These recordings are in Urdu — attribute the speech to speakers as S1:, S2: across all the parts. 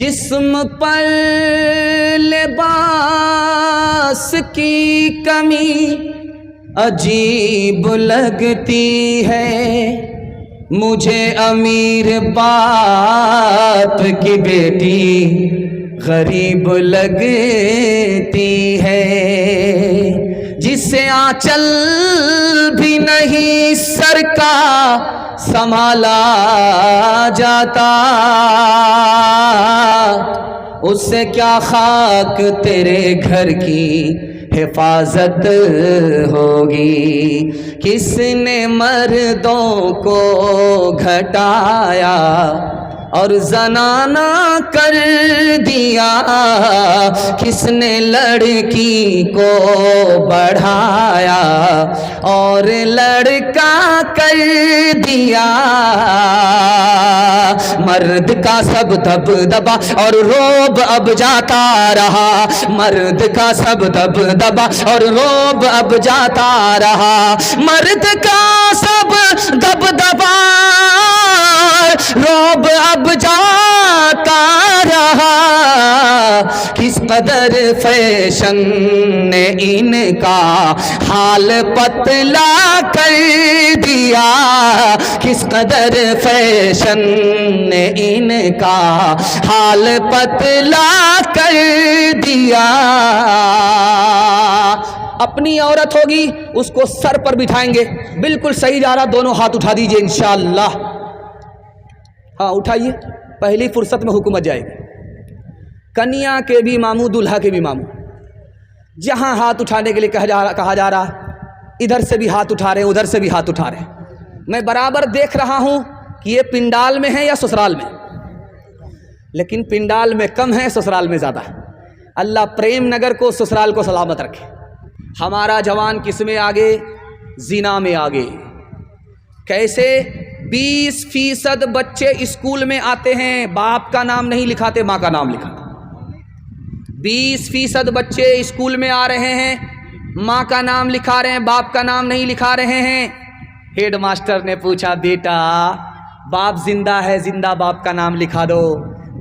S1: جسم پر لباس کی کمی عجیب لگتی ہے، مجھے امیر باپ کی بیٹی غریب لگتی ہے، جسے آنچل بھی نہیں سر کا سنبھالا جاتا، اس سے کیا خاک تیرے گھر کی حفاظت ہوگی۔ کس نے مردوں کو گھٹایا اور زنانہ کر دیا، کس نے لڑکی کو بڑھایا اور لڑکا کر دیا۔ مرد کا سب دبدبا اور روب اب جاتا رہا، مرد کا سب دبدبا اور روب اب جاتا رہا، مرد کا سب دبدبا روب اب جاتا رہا۔ کس قدر فیشن نے ان کا حال پتلا کر دیا، کس قدر فیشن نے ان کا حال پتلا کر دیا۔ اپنی عورت ہوگی اس کو سر پر بٹھائیں گے، بالکل صحیح جا رہا، دونوں ہاتھ اٹھا دیجئے انشاءاللہ۔ ہاں اٹھائیے، پہلی فرصت میں حکومت جائے گی۔ کنیا کے بھی ماموں، دلہا کے بھی ماموں، جہاں ہاتھ اٹھانے کے لیے کہا جا رہا، ادھر سے بھی ہاتھ اٹھا رہے ہیں، ادھر سے بھی ہاتھ اٹھا رہے ہیں۔ میں برابر دیکھ رہا ہوں کہ یہ پنڈال میں ہے یا سسرال میں، لیکن پنڈال میں کم ہے، سسرال میں زیادہ ہے۔ اللہ پریم نگر کو، سسرال کو سلامت رکھے۔ ہمارا جوان کس میں آگے؟ زنا میں آگے۔ کیسے؟ 20% بچے اسکول میں آتے ہیں، باپ کا نام نہیں لکھاتے، ماں کا نام لکھاتے۔ 20% بچے اسکول میں آ رہے ہیں، ماں کا نام لکھا رہے ہیں، باپ کا نام نہیں لکھا رہے ہیں۔ ہیڈ ماسٹر نے پوچھا، بیٹا باپ زندہ ہے، زندہ باپ کا نام لکھا دو،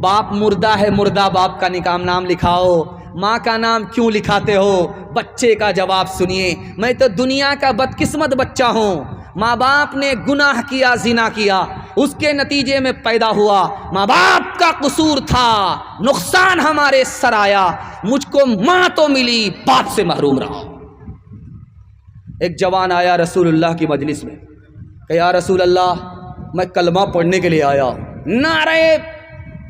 S1: باپ مردہ ہے، مردہ باپ کا نام لکھاؤ، ماں کا نام کیوں لکھاتے ہو؟ بچے کا جواب سنیے، میں تو دنیا کا بدقسمت بچہ ہوں، ماں باپ نے گناہ کیا، زنا کیا، اس کے نتیجے میں پیدا ہوا، ماں باپ کا قصور تھا، نقصان ہمارے سر آیا، مجھ کو ماں تو ملی، باپ سے محروم رہا۔ ایک جوان آیا رسول اللہ کی مجلس میں کہ یا رسول اللہ میں کلمہ پڑھنے کے لیے آیا۔ نعرہ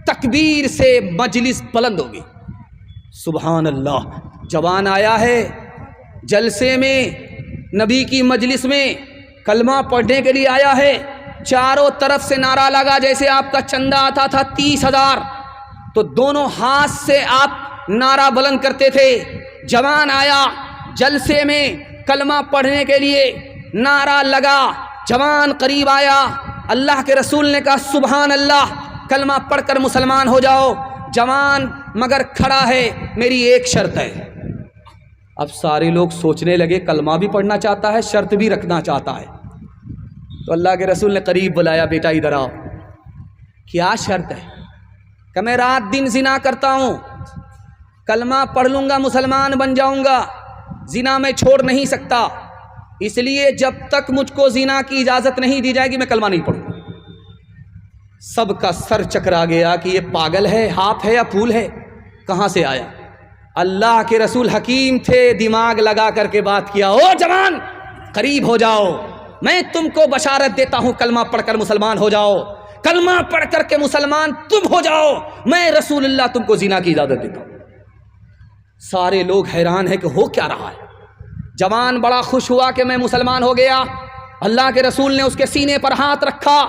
S1: تکبیر سے مجلس بلند ہوگی، سبحان اللہ۔ جوان آیا ہے جلسے میں، نبی کی مجلس میں کلمہ پڑھنے کے لیے آیا ہے، چاروں طرف سے نعرہ لگا، جیسے آپ کا چندہ آتا تھا 30,000 تو دونوں ہاتھ سے آپ نعرہ بلند کرتے تھے۔ جوان آیا جلسے میں کلمہ پڑھنے کے لیے، نعرہ لگا، جوان قریب آیا، اللہ کے رسول نے کہا سبحان اللہ، کلمہ پڑھ کر مسلمان ہو جاؤ۔ جوان مگر کھڑا ہے، میری ایک شرط ہے۔ اب سارے لوگ سوچنے لگے، کلمہ بھی پڑھنا چاہتا ہے، شرط بھی رکھنا چاہتا ہے، تو اللہ کے رسول نے قریب بلایا، بیٹا ادھر آؤ، کیا شرط ہے؟ کہ میں رات دن زنا کرتا ہوں، کلمہ پڑھ لوں گا مسلمان بن جاؤں گا، زنا میں چھوڑ نہیں سکتا، اس لیے جب تک مجھ کو زنا کی اجازت نہیں دی جائے گی میں کلمہ نہیں پڑھوں گا۔ سب کا سر چکرا گیا کہ یہ پاگل ہے، ہاتھ ہے یا پھول ہے، کہاں سے آیا؟ اللہ کے رسول حکیم تھے، دماغ لگا کر کے بات کیا، او جوان قریب ہو جاؤ، میں تم کو بشارت دیتا ہوں، کلمہ پڑھ کر مسلمان ہو جاؤ، کلمہ پڑھ کر کے مسلمان تم ہو جاؤ، میں رسول اللہ تم کو زنا کی اجازت دیتا ہوں۔ سارے لوگ حیران ہیں کہ ہو کیا رہا ہے۔ جوان بڑا خوش ہوا کہ میں مسلمان ہو گیا، اللہ کے رسول نے اس کے سینے پر ہاتھ رکھا،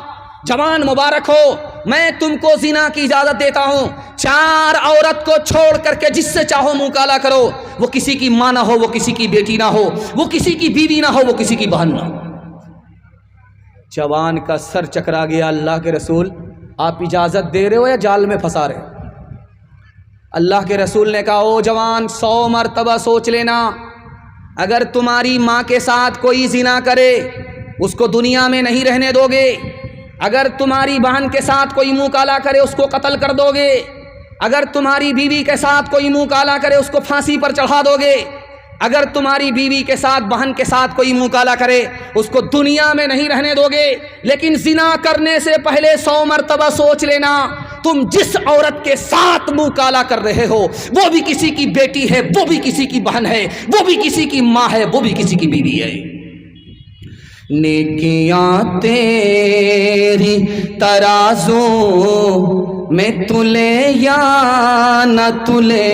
S1: جوان مبارک ہو، میں تم کو زنا کی اجازت دیتا ہوں، 4 عورت کو چھوڑ کر کے جس سے چاہو منہ کالا کرو، وہ کسی کی ماں نہ ہو، وہ کسی کی بیٹی نہ ہو، وہ کسی کی بیوی نہ ہو، وہ کسی کی بہن نہ ہو۔ جوان کا سر چکرا گیا، اللہ کے رسول آپ اجازت دے رہے ہو یا جال میں پھنسا رہے ہو؟ اللہ کے رسول نے کہا او جوان 100 مرتبہ سوچ لینا، اگر تمہاری ماں کے ساتھ کوئی زنا کرے اس کو دنیا میں نہیں رہنے دو گے، اگر تمہاری بہن کے ساتھ کوئی منہ کالا کرے اس کو قتل کر دو گے، اگر تمہاری بیوی کے ساتھ کوئی منہ کالا کرے اس کو پھانسی پر چڑھا دو گے، اگر تمہاری بیوی کے ساتھ بہن کے ساتھ کوئی منہ کالا کرے اس کو دنیا میں نہیں رہنے دو گے، لیکن زنا کرنے سے پہلے 100 مرتبہ سوچ لینا تم جس عورت کے ساتھ منہ کالا کر رہے ہو وہ بھی کسی کی بیٹی ہے، وہ بھی کسی کی بہن ہے، وہ بھی کسی کی ماں ہے، وہ بھی کسی کی بیوی ہے۔ نیکیاں تیری ترازو میں تلے یا نہ تلے،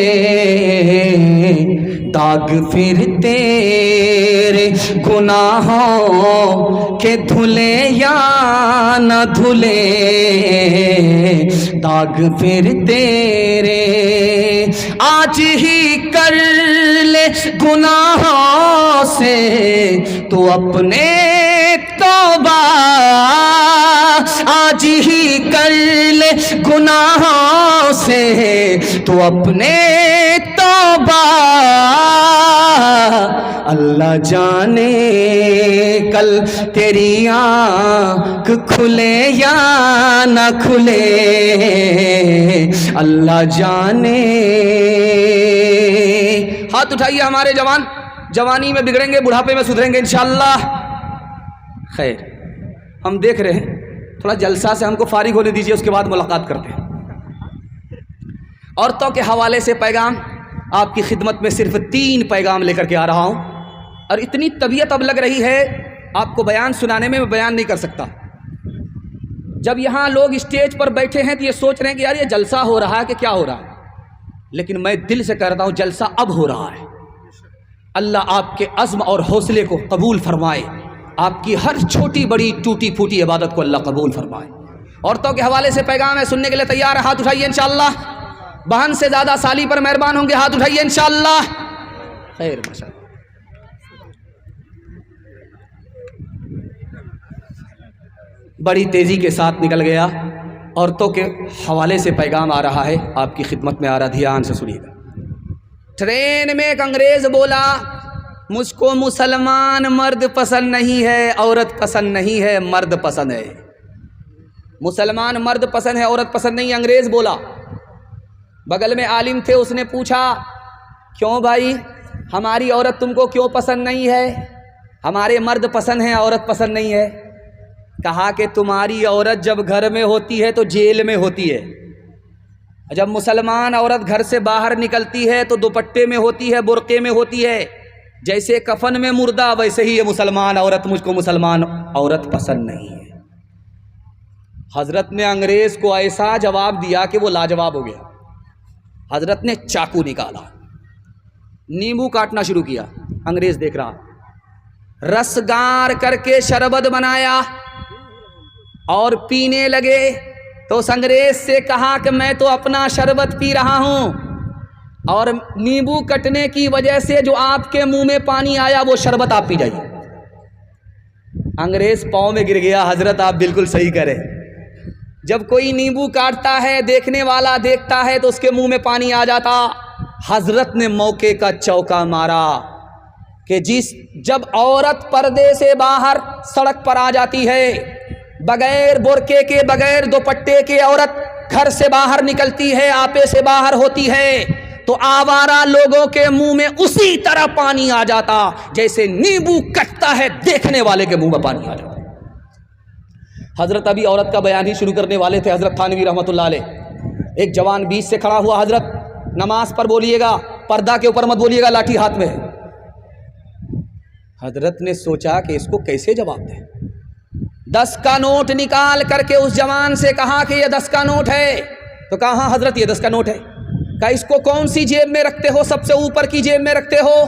S1: داغ پھر تیرے گناہوں کے دھلے یا نہ دھلے، داغ پھر تیرے آج ہی کر لے گناہوں سے تو اپنے توبہ، آج ہی کر لے گناہوں سے تو اپنے توبہ، اللہ جانے کل تیری آنکھ کھلے یا نہ کھلے، اللہ جانے۔ ہاتھ اٹھائیے ہمارے جوان، جوانی میں بگڑیں گے بڑھاپے میں سدھریں گے انشاءاللہ۔ خیر، ہم دیکھ رہے ہیں تھوڑا جلسہ سے ہم کو فارغ ہونے دیجیے، اس کے بعد ملاقات کرتے ہیں۔ عورتوں کے حوالے سے پیغام، آپ کی خدمت میں صرف 3 پیغام لے کر کے آ رہا ہوں، اور اتنی طبیعت اب لگ رہی ہے آپ کو بیان سنانے میں بیان نہیں کر سکتا۔ جب یہاں لوگ اسٹیج پر بیٹھے ہیں تو یہ سوچ رہے ہیں کہ یار یہ جلسہ ہو رہا ہے کہ کیا ہو رہا ہے، لیکن میں دل سے کہتا ہوں جلسہ اب ہو رہا ہے۔ اللہ آپ کے عزم اور حوصلے کو قبول فرمائے، آپ کی ہر چھوٹی بڑی ٹوٹی پھوٹی عبادت کو اللہ قبول فرمائے۔ عورتوں کے حوالے سے پیغام ہے، سننے کے لیے تیار ہے؟ ہاتھ اٹھائیے انشاءاللہ۔ بہن سے زیادہ سالی پر مہربان ہوں گے، ہاتھ اٹھائیے انشاءاللہ۔ خیر، ماشاءاللہ۔ بڑی تیزی کے ساتھ نکل گیا، عورتوں کے حوالے سے پیغام آ رہا ہے، آپ کی خدمت میں آ رہا، دھیان سے سنیے گا۔ ٹرین میں ایک انگریز بولا مجھ کو مسلمان مرد پسند نہیں ہے، عورت پسند نہیں ہے، مرد پسند ہے۔ مسلمان مرد پسند ہے، عورت پسند نہیں ہے، انگریز بولا۔ بغل میں عالم تھے، اس نے پوچھا کیوں بھائی ہماری عورت تم کو کیوں پسند نہیں ہے؟ ہمارے مرد پسند ہیں، عورت پسند نہیں ہے۔ کہا کہ تمہاری عورت جب گھر میں ہوتی ہے تو جیل میں ہوتی ہے، جب مسلمان عورت گھر سے باہر نکلتی ہے تو دوپٹے میں ہوتی ہے، برقعے میں ہوتی ہے، جیسے کفن میں مردہ ویسے ہی یہ مسلمان عورت، مجھ کو مسلمان عورت پسند نہیں ہے۔ حضرت نے انگریز کو ایسا جواب دیا کہ وہ لاجواب ہو گیا۔ حضرت نے چاقو نکالا، نیمبو کاٹنا شروع کیا، انگریز دیکھ رہا، رس گار کر کے شربت بنایا اور پینے لگے۔ تو اس انگریز سے کہا کہ میں تو اپنا شربت پی رہا ہوں اور نیمبو کٹنے کی وجہ سے جو آپ کے منہ میں پانی آیا وہ شربت آپ پی جائیے۔ انگریز پاؤں میں گر گیا، حضرت آپ بالکل صحیح کریں، جب کوئی نیمبو کاٹتا ہے دیکھنے والا دیکھتا ہے تو اس کے منہ میں پانی آ جاتا۔ حضرت نے موقع کا چوکا مارا کہ جب عورت پردے سے باہر سڑک پر آ جاتی ہے، بغیر برقعے کے بغیر دوپٹے کے عورت گھر سے باہر نکلتی ہے، آپے سے باہر ہوتی ہے، تو آوارہ لوگوں کے منہ میں اسی طرح پانی آ جاتا جیسے نیمبو کٹتا ہے دیکھنے والے کے منہ میں پانی آ جاتا۔ حضرت ابھی عورت کا بیان ہی شروع کرنے والے تھے، حضرت تھانوی رحمۃ اللہ علیہ۔ ایک جوان بیچ سے کھڑا ہوا، حضرت نماز پر بولیے گا، پردہ کے اوپر مت بولیے گا، لاٹھی ہاتھ میں ہے۔ حضرت نے سوچا کہ اس کو کیسے جواب دیں، 10 کا نوٹ نکال کر کے اس جوان سے کہا کہ یہ 10 کا نوٹ ہے۔ تو کہا ہاں حضرت یہ 10 کا نوٹ ہے۔ کہا اس کو کون سی جیب میں رکھتے ہو؟ سب سے اوپر کی جیب میں رکھتے ہو۔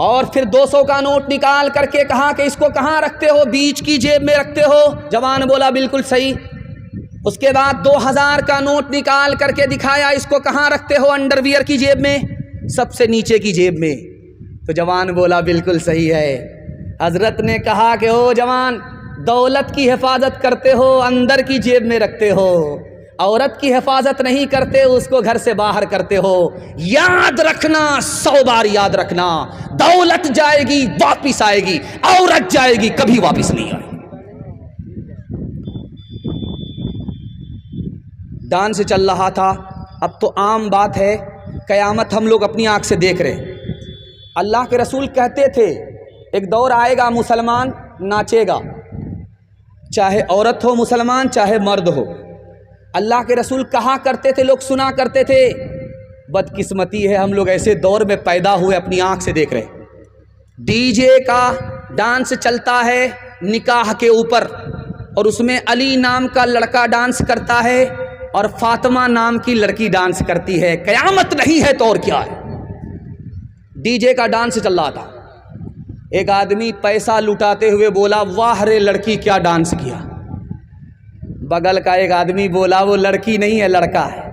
S1: اور پھر 200 کا نوٹ نکال کر کے کہا کہ اس کو کہاں رکھتے ہو؟ بیچ کی جیب میں رکھتے ہو۔ جوان بولا بالکل صحیح۔ اس کے بعد 2000 کا نوٹ نکال کر کے دکھایا، اس کو کہاں رکھتے ہو؟ انڈر ویئر کی جیب میں، سب سے نیچے کی جیب میں۔ تو جوان بولا بالکل صحیح ہے۔ حضرت نے کہا کہ او جوان، دولت کی حفاظت کرتے ہو اندر کی جیب میں رکھتے ہو، عورت کی حفاظت نہیں کرتے، اس کو گھر سے باہر کرتے ہو۔ یاد رکھنا، 100 بار یاد رکھنا، دولت جائے گی واپس آئے گی، عورت جائے گی کبھی واپس نہیں آئے گی۔ ڈانس چل رہا تھا. اب تو عام بات ہے, قیامت ہم لوگ اپنی آنکھ سے دیکھ رہے ہیں. اللہ کے رسول کہتے تھے ایک دور آئے گا مسلمان ناچے گا, چاہے عورت ہو مسلمان چاہے مرد ہو. اللہ کے رسول کہا کرتے تھے, لوگ سنا کرتے تھے. بدقسمتی ہے ہم لوگ ایسے دور میں پیدا ہوئے, اپنی آنکھ سے دیکھ رہے ہیں. ڈی جے کا ڈانس چلتا ہے نکاح کے اوپر, اور اس میں علی نام کا لڑکا ڈانس کرتا ہے اور فاطمہ نام کی لڑکی ڈانس کرتی ہے. قیامت نہیں ہے تو اور کیا ہے. ڈی جے کا ڈانس چل رہا تھا, ایک آدمی پیسہ لٹاتے ہوئے بولا واہ رے لڑکی کیا ڈانس کیا. بغل کا ایک آدمی بولا وہ لڑکی نہیں ہے لڑکا ہے.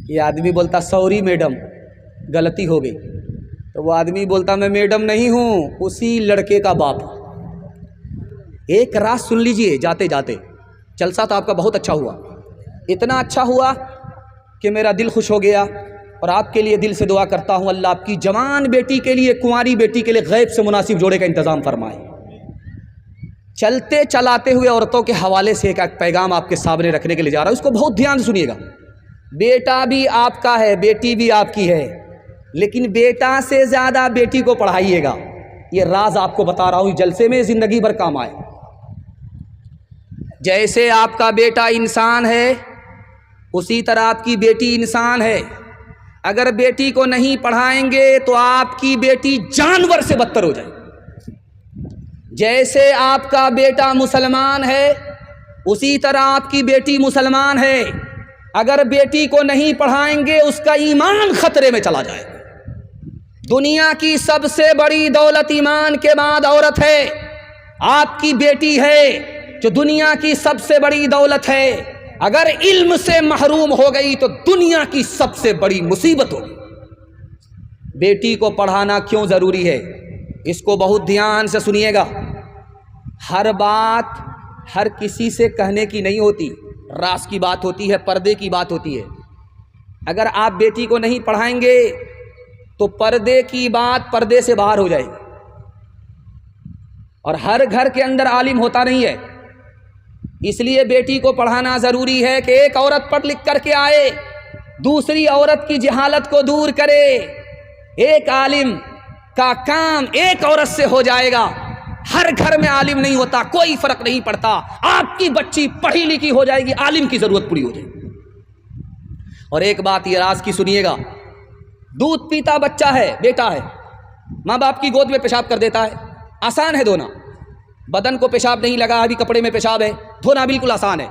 S1: یہ آدمی بولتا سوری میڈم غلطی ہو گئی. تو وہ آدمی بولتا میں میڈم نہیں ہوں, اسی لڑکے کا باپ. ایک رات سن لیجئے جاتے جاتے, جلسہ تو آپ کا بہت اچھا ہوا, اتنا اچھا ہوا کہ میرا دل خوش ہو گیا. اور آپ کے لیے دل سے دعا کرتا ہوں اللہ آپ کی جوان بیٹی کے لیے, کنواری بیٹی کے لیے غیب سے مناسب جوڑے کا انتظام فرمائے. چلتے چلاتے ہوئے عورتوں کے حوالے سے ایک پیغام آپ کے سامنے رکھنے کے لیے جا رہا ہے, اس کو بہت دھیان سے سنیے گا. بیٹا بھی آپ کا ہے, بیٹی بھی آپ کی ہے, لیکن بیٹا سے زیادہ بیٹی کو پڑھائیے گا. یہ راز آپ کو بتا رہا ہوں, جلسے میں زندگی بھر کام آئے. جیسے آپ کا بیٹا انسان ہے اسی طرح آپ کی بیٹی انسان ہے. اگر بیٹی کو نہیں پڑھائیں گے تو آپ کی بیٹی جانور سے بدتر ہو جائے. جیسے آپ کا بیٹا مسلمان ہے اسی طرح آپ کی بیٹی مسلمان ہے. اگر بیٹی کو نہیں پڑھائیں گے اس کا ایمان خطرے میں چلا جائے. دنیا کی سب سے بڑی دولت ایمان کے بعد عورت ہے. آپ کی بیٹی ہے جو دنیا کی سب سے بڑی دولت ہے. اگر علم سے محروم ہو گئی تو دنیا کی سب سے بڑی مصیبت ہوگی. بیٹی کو پڑھانا کیوں ضروری ہے, اس کو بہت دھیان سے سنیے گا. ہر بات ہر کسی سے کہنے کی نہیں ہوتی, راز کی بات ہوتی ہے, پردے کی بات ہوتی ہے. اگر آپ بیٹی کو نہیں پڑھائیں گے تو پردے کی بات پردے سے باہر ہو جائے گی. اور ہر گھر کے اندر عالم ہوتا نہیں ہے, اس لیے بیٹی کو پڑھانا ضروری ہے کہ ایک عورت پڑھ لکھ کر کے آئے, دوسری عورت کی جہالت کو دور کرے. ایک عالم کا کام ایک عورت سے ہو جائے گا. ہر گھر میں عالم نہیں ہوتا, کوئی فرق نہیں پڑتا. آپ کی بچی پڑھی لکھی ہو جائے گی, عالم کی ضرورت پوری ہو جائے گی. اور ایک بات یہ راز کی سنیے گا, دودھ پیتا بچہ ہے, بیٹا ہے, ماں باپ کی گود میں پیشاب کر دیتا ہے. آسان ہے دھونا, بدن کو پیشاب نہیں لگا, ابھی کپڑے میں پیشاب ہے, دھونا بالکل آسان ہے.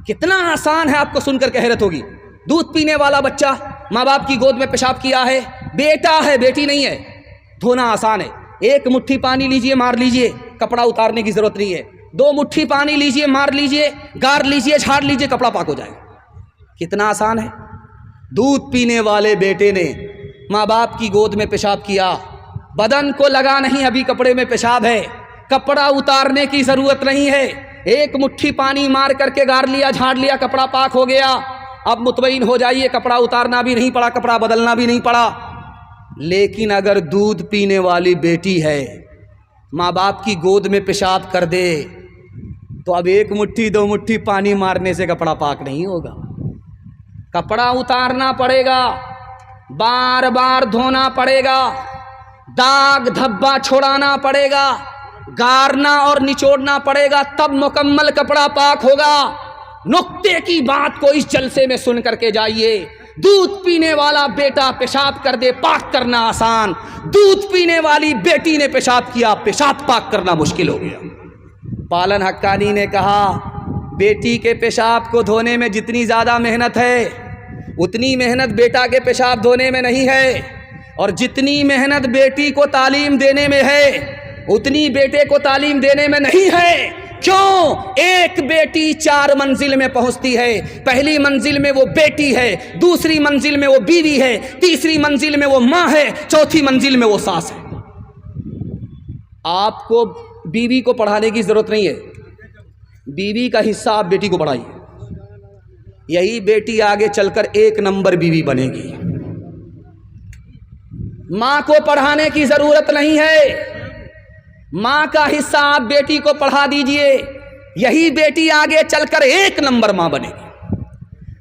S1: کتنا آسان ہے آپ کو سن کر کے حیرت ہوگی. دودھ پینے والا بچہ ماں باپ کی گود میں پیشاب کیا ہے, بیٹا ہے بیٹی نہیں ہے, دھونا آسان ہے. ایک مٹھی پانی لیجئے مار لیجئے, کپڑا اتارنے کی ضرورت نہیں ہے. 2 مٹھی پانی لیجئے مار لیجئے, گار لیجئے, جھاڑ لیجئے, کپڑا پاک ہو جائے. کتنا آسان ہے. دودھ پینے والے بیٹے نے ماں باپ کی گود میں پیشاب کیا, بدن کو لگا نہیں, ابھی کپڑے میں پیشاب ہے, کپڑا اتارنے کی ضرورت نہیں ہے. ایک مٹھی پانی مار کر کے گار لیا, جھاڑ لیا, کپڑا پاک ہو گیا. اب مطمئن ہو جائیے, کپڑا اتارنا بھی نہیں پڑا, کپڑا بدلنا بھی نہیں پڑا. لیکن اگر دودھ پینے والی بیٹی ہے, ماں باپ کی گود میں پیشاب کر دے تو اب 1 مٹھی 2 مٹھی پانی مارنے سے کپڑا پاک نہیں ہوگا. کپڑا اتارنا پڑے گا, بار بار دھونا پڑے گا, داغ دھبا چھوڑانا پڑے گا, گارنا اور نچوڑنا پڑے گا, تب مکمل کپڑا پاک ہوگا. نقطے کی بات کو اس جلسے میں سن کر کے جائیے. دودھ پینے والا بیٹا پیشاب کر دے, پاک کرنا آسان. دودھ پینے والی بیٹی نے پیشاب کیا, پیشاب پاک کرنا مشکل ہو گیا. پالن حقانی نے کہا بیٹی کے پیشاب کو دھونے میں جتنی زیادہ محنت ہے اتنی محنت بیٹا کے پیشاب دھونے میں نہیں ہے, اور جتنی محنت بیٹی کو تعلیم دینے میں ہے اتنی بیٹے کو تعلیم دینے میں نہیں ہے. کیوں؟ ایک بیٹی 4 منزل میں پہنچتی ہے. پہلی منزل میں وہ بیٹی ہے, دوسری منزل میں وہ بیوی ہے, تیسری منزل میں وہ ماں ہے, چوتھی منزل میں وہ ساس ہے. آپ کو بیوی کو پڑھانے کی ضرورت نہیں ہے, بیوی کا حصہ آپ بیٹی کو پڑھائیے. یہی بیٹی آگے چل کر 1 نمبر بیوی بنے گی. ماں کو پڑھانے کی ضرورت نہیں ہے, ماں کا حصہ آپ بیٹی کو پڑھا دیجئے, یہی بیٹی آگے چل کر 1 نمبر ماں بنے گی.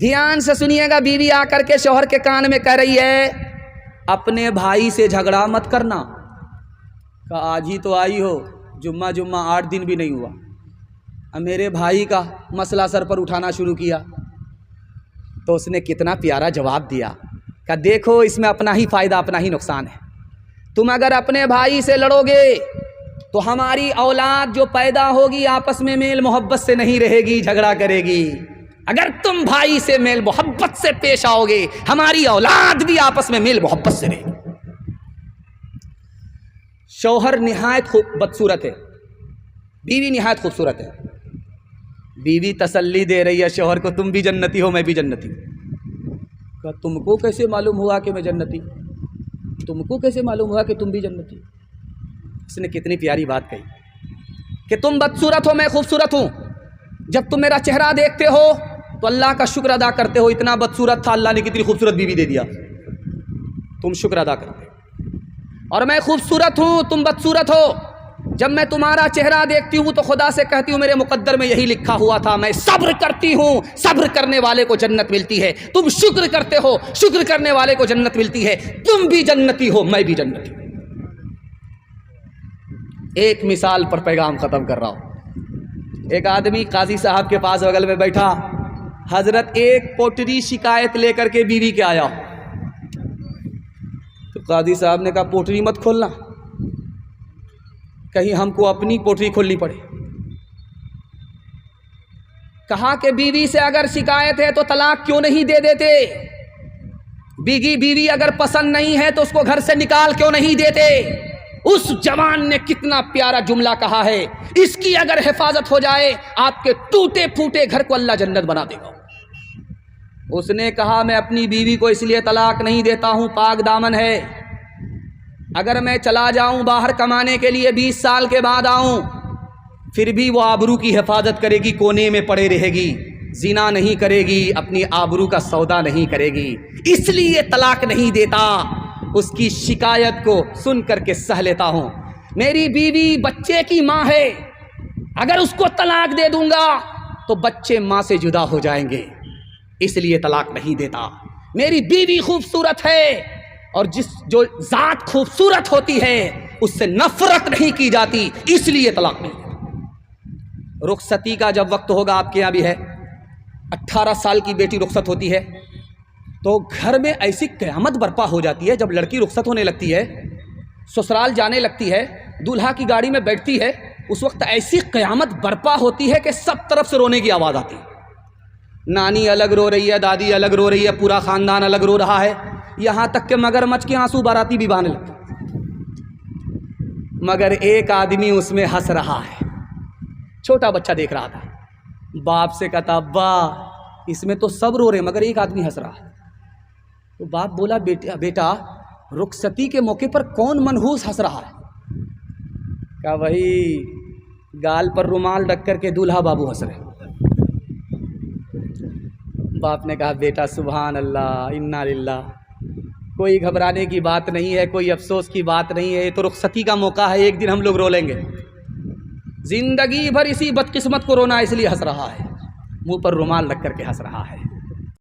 S1: دھیان سے سنیے گا. بیوی آ کر کے شوہر کے کان میں کہہ رہی ہے اپنے بھائی سے جھگڑا مت کرنا. کہا آج ہی تو آئی ہو, جمعہ 8 دن بھی نہیں ہوا. اب میرے بھائی کا مسئلہ سر پر اٹھانا شروع کیا تو اس نے کتنا پیارا جواب دیا کہ دیکھو اس میں اپنا ہی فائدہ اپنا ہی نقصان ہے. تم اگر اپنے بھائی سے لڑو گے تو ہماری اولاد جو پیدا ہوگی آپس میں میل محبت سے نہیں رہے گی, جھگڑا کرے گی. اگر تم بھائی سے میل محبت سے پیش آؤ گے ہماری اولاد بھی آپس میں میل محبت سے رہے گی. شوہر نہایت بدصورت ہے, بیوی نہایت خوبصورت ہے. بیوی تسلی دے رہی ہے شوہر کو تم بھی جنتی ہو میں بھی جنتی. کہا تم کو کیسے معلوم ہوا کہ میں جنتی, تم کو کیسے معلوم ہوا کہ تم بھی جنتی. اس نے کتنی پیاری بات کہی کہ تم بدصورت ہو میں خوبصورت ہوں. جب تم میرا چہرہ دیکھتے ہو تو اللہ کا شکر ادا کرتے ہو اتنا بدصورت تھا اللہ نے کتنی خوبصورت بیوی دے دیا, تم شکر ادا کرتے. اور میں خوبصورت ہوں تم بدصورت ہو. جب میں تمہارا چہرہ دیکھتی ہوں تو خدا سے کہتی ہوں میرے مقدر میں یہی لکھا ہوا تھا. میں صبر کرتی ہوں, صبر کرنے والے کو جنت ملتی ہے. تم شکر کرتے ہو, شکر کرنے والے کو جنت ملتی ہے. تم بھی جنتی ہو میں بھی جنتی ہوں. ایک مثال پر پیغام ختم کر رہا ہوں. ایک آدمی قاضی صاحب کے پاس بغل میں بیٹھا, حضرت ایک پوٹری شکایت لے کر کے بیوی کے آیا. تو قاضی صاحب نے کہا پوٹری مت کھولنا, کہیں ہم کو اپنی پوٹری کھولنی پڑے. کہا کہ بیوی سے اگر شکایت ہے تو طلاق کیوں نہیں دے دیتے, بیوی اگر پسند نہیں ہے تو اس کو گھر سے نکال کیوں نہیں دیتے. اس جوان نے کتنا پیارا جملہ کہا ہے, اس کی اگر حفاظت ہو جائے آپ کے ٹوٹے پھوٹے گھر کو اللہ جنت بنا دے گا. اس نے کہا میں اپنی بیوی کو اس لیے طلاق نہیں دیتا ہوں, پاک دامن ہے. اگر میں چلا جاؤں باہر کمانے کے لیے 20 سال کے بعد آؤں پھر بھی وہ آبرو کی حفاظت کرے گی, کونے میں پڑے رہے گی, زنا نہیں کرے گی, اپنی آبرو کا سودا نہیں کرے گی. اس لیے طلاق نہیں دیتا. اس کی شکایت کو سن کر کے سہ لیتا ہوں. میری بیوی بچے کی ماں ہے, اگر اس کو طلاق دے دوں گا تو بچے ماں سے جدا ہو جائیں گے, اس لیے طلاق نہیں دیتا. میری بیوی خوبصورت ہے اور جو ذات خوبصورت ہوتی ہے اس سے نفرت نہیں کی جاتی, اس لیے طلاق نہیں دیتا. رخصتی کا جب وقت ہوگا, آپ کے یہاں بھی ہے, 18 سال کی بیٹی رخصت ہوتی ہے تو گھر میں ایسی قیامت برپا ہو جاتی ہے. جب لڑکی رخصت ہونے لگتی ہے, سسرال جانے لگتی ہے, دولہا کی گاڑی میں بیٹھتی ہے, اس وقت ایسی قیامت برپا ہوتی ہے کہ سب طرف سے رونے کی آواز آتی ہے. نانی الگ رو رہی ہے, دادی الگ رو رہی ہے, پورا خاندان الگ رو رہا ہے, یہاں تک کہ مگرمچھ کے آنسو باراتی بھی بہانے لگتے. مگر ایک آدمی اس میں ہنس رہا ہے. چھوٹا بچہ دیکھ رہا تھا, باپ سے کہتا ابا اس میں تو سب رو رہے مگر ایک آدمی ہنس رہا ہے. تو باپ بولا بیٹا رخصتی کے موقع پر کون منحوس ہنس رہا ہے؟ کہا وہی گال پر رومال رکھ کر کے دولہا بابو ہنس رہے. باپ نے کہا بیٹا سبحان اللہ انا للہ, کوئی گھبرانے کی بات نہیں ہے, کوئی افسوس کی بات نہیں ہے, یہ تو رخصتی کا موقع ہے, ایک دن ہم لوگ رو لیں گے. زندگی بھر اسی بدقسمت کو رونا, اس لیے ہنس رہا ہے, منہ پر رومال رکھ کر کے ہنس رہا ہے.